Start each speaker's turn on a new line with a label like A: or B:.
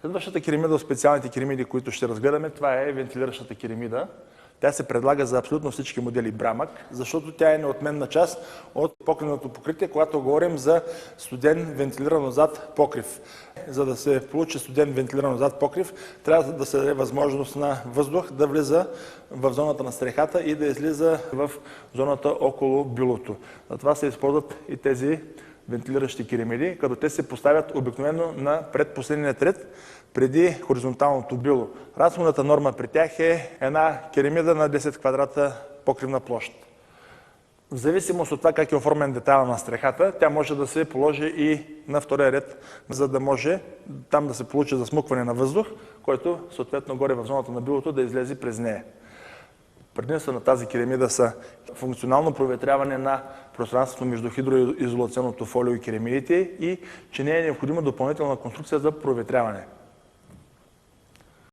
A: Следващата керемида от специалните керемиди, които ще разгледаме, това е вентилиращата керемида. Тя се предлага за абсолютно всички модели Брамак, защото тя е неотменна част от покривното покритие, когато говорим за студен вентилиран отзад покрив. За да се получи студен вентилиран отзад покрив, трябва да се даде възможност на въздух да влиза в зоната на стрехата и да излиза в зоната около бюлото. Затова се използват и тези вентилиращи керемиди, като те се поставят обикновено на предпоследния ред преди хоризонталното бюло. Разходната норма при тях е една керемида на 10 квадрата покривна площ. В зависимост от това как е оформен детайла на стрехата, тя може да се положи и на втория ред, за да може там да се получи засмукване на въздух, който съответно горе в зоната на бюлото да излезе през нея. Предимства на тази керемида са функционално проветряване на пространството между хидроизолационното фолио и керемидите и че не е необходима допълнителна конструкция за проветряване.